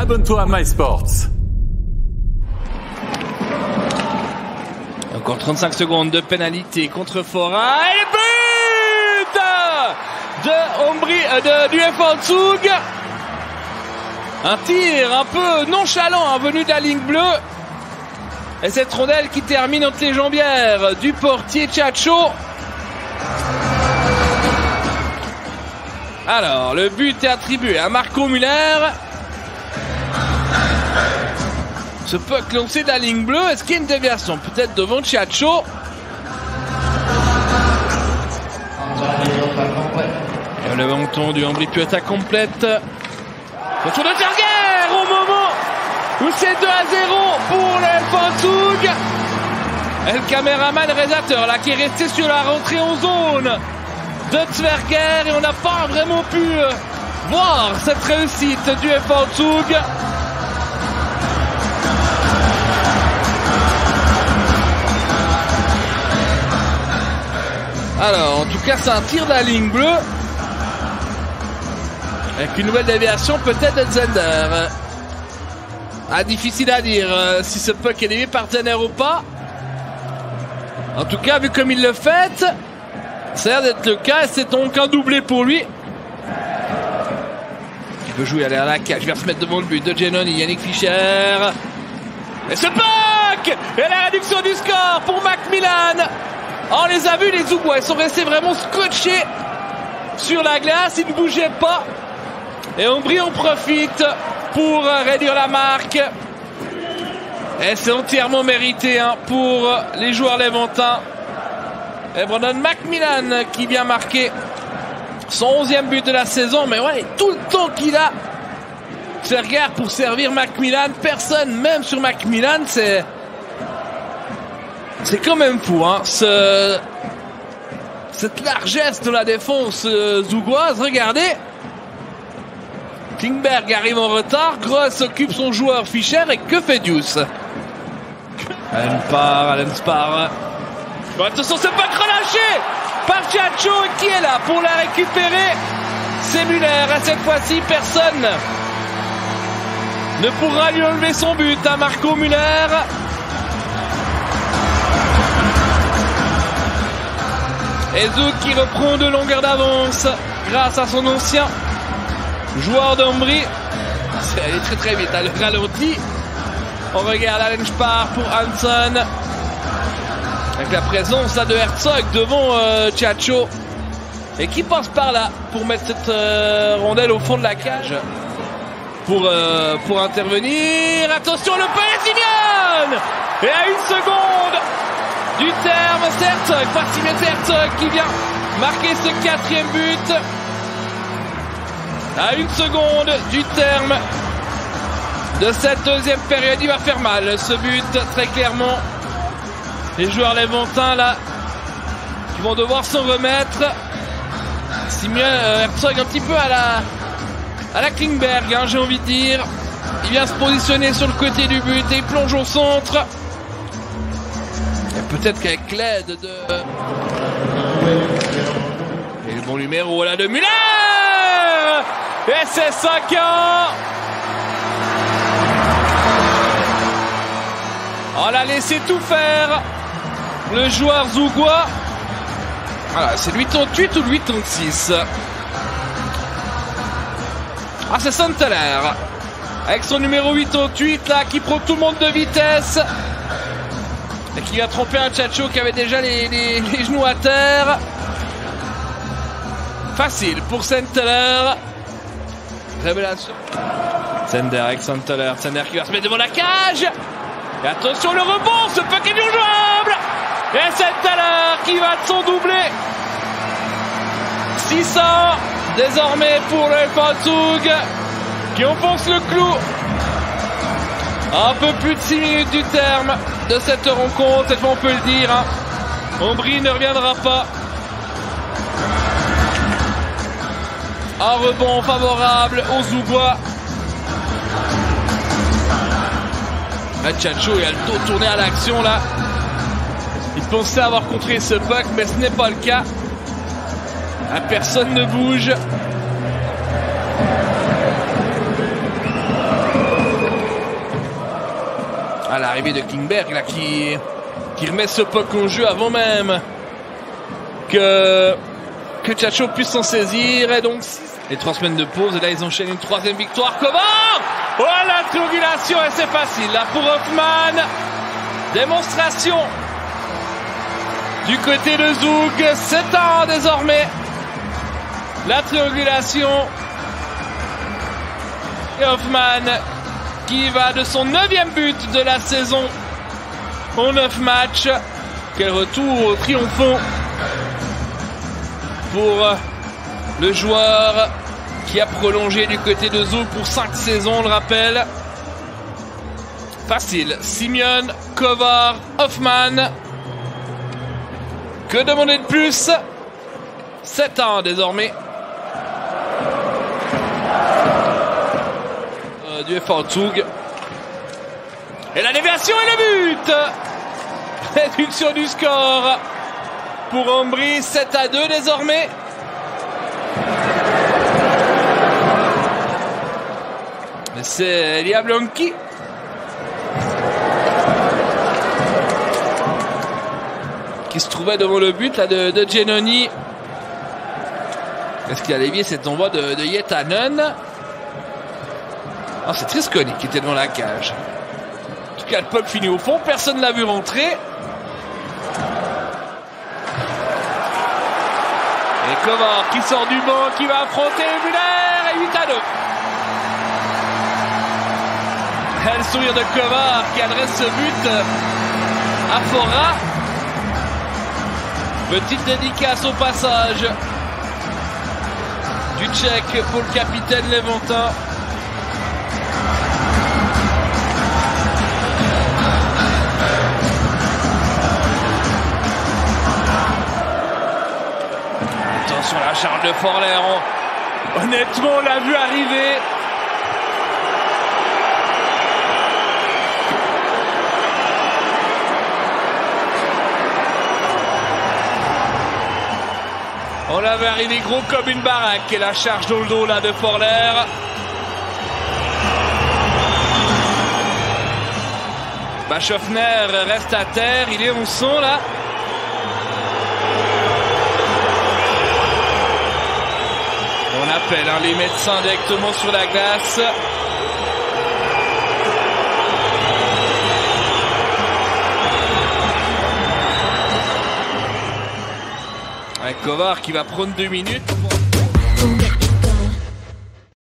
abonne-toi à MySports. Encore 35 secondes de pénalité contre Fora. Et but du FH Zug. Un tir un peu nonchalant venu de la ligne bleue. Et cette rondelle qui termine entre les jambières du portier Tchatcho. Alors, le but est attribué à Marco Müller. Ce puck lancé de la ligne bleue, est-ce qu'il y a une déviation? Peut-être devant Tchatcho. Et le menton du Ambry Piotta complète. Retour de Zerger au moment où c'est 2-0 pour le FH Zug. Et le caméraman réalisateur là qui est resté sur la rentrée en zone de Zwerger et on n'a pas vraiment pu voir cette réussite du FH Zug. Alors, en tout cas, c'est un tir de la ligne bleue. Avec une nouvelle déviation peut-être de Zender. Difficile à dire si ce puck est dévié par Zender ou pas. En tout cas, vu comme il le fait, ça a l'air d'être le cas et c'est donc un doublé pour lui. Il veut jouer, aller à la cage, il va se mettre devant le but de Giannoni, Yannick Fischer. Et ce puck! Et la réduction du score pour Macmillan. On les a vus, les Zougois, ils sont restés vraiment scotchés sur la glace, ils ne bougeaient pas. Et Ambry en profite pour réduire la marque. Et c'est entièrement mérité pour les joueurs léventins. Et Brandon Macmillan qui vient marquer son 11e but de la saison. Mais ouais, tout le temps qu'il a, Zwerger pour servir Macmillan. Personne, même sur Macmillan, c'est quand même fou, cette largesse de la défense zougoise. Regardez, Klingberg arrive en retard, Gross occupe son joueur Fischer et que fait Deuce? Allen Spar. Bon, attention, c'est pas relâché par Tchatcho qui est là pour la récupérer. C'est Müller et cette fois-ci personne ne pourra lui enlever son but à Marco Müller. Et Zug qui reprend de longueur d'avance grâce à son ancien joueur d'Ambry. C'est allé très très vite à le ralenti. On regarde Allen Spar pour Hansen. Avec la présence là, de Herzog devant Tchatcho. Et qui passe par là pour mettre cette rondelle au fond de la cage. Pour intervenir. Attention, le Palestinian! Et à 1 seconde du terme, c'est Herzog, Martinez Herzog qui vient marquer ce 4e but. À 1 seconde du terme de cette 2e période, il va faire mal ce but, très clairement. Les joueurs léventins là, qui vont devoir s'en remettre. Herzog un petit peu à la Klingberg, j'ai envie de dire. Il vient se positionner sur le côté du but et il plonge au centre. Peut-être qu'avec l'aide de... Et le bon numéro là de Müller. Et c'est 5-1. On l'a laissé tout faire, le joueur zougois. Voilà, c'est le 88 ou le 86. C'est Santeler avec son numéro 88 là qui prend tout le monde de vitesse. Et qui va tromper un Tchatcho qui avait déjà les genoux à terre. Facile pour Santeler. Révélation. Zender avec Santeler. Zender qui va se mettre devant la cage. Et attention le rebond, ce puck est injouable. Et Santeler qui va de son doublé. 600 désormais pour le FH Zug qui enfonce le clou. Un peu plus de 6 minutes du terme de cette rencontre, cette fois on peut le dire. Ambry ne reviendra pas. Un rebond favorable aux Zougois. Tchatcho a le dos tourné à l'action là. Il pensait avoir contré ce puck, mais ce n'est pas le cas. Personne ne bouge. à l'arrivée de Klingberg là, qui remet ce puck en jeu avant même que Tchatcho puisse s'en saisir. Et donc les 3 semaines de pause, et là ils enchaînent une 3e victoire. Kovar, oh la triangulation, et c'est facile là pour Hoffman. Démonstration du côté de Zug, 7 ans désormais. La triangulation. Et Hoffman qui va de son 9e but de la saison en 9 matchs. Quel retour triomphant pour le joueur qui a prolongé du côté de Zug pour 5 saisons, on le rappelle. Facile. Simeon, Kovar, Hoffman. Que demander de plus? 7 ans désormais. Du FA Zug. Et la déviation et le but. Réduction du score pour Ambry, 7-2 désormais. C'est Elia Blanqui qui se trouvait devant le but là, de Giannoni. Est-ce qu'il a dévié cet envoi de Yetanen? Ah, c'est Trisconi qui était devant la cage. En tout cas, le puck finit au fond. Personne ne l'a vu rentrer. Et Kovar qui sort du banc, qui va affronter Muller. Et 8-2. Et le sourire de Kovar qui adresse ce but à Fora. Petite dédicace au passage du Tchèque pour le capitaine Léventin. Attention la charge de Forler. Honnêtement, on l'a vu arriver. On l'avait arrivé gros comme une baraque. Et la charge dans le dos là de Forler. Bachhoffner reste à terre. Il est en son là. On appelle les médecins directement sur la glace. Kovar qui va prendre 2 minutes.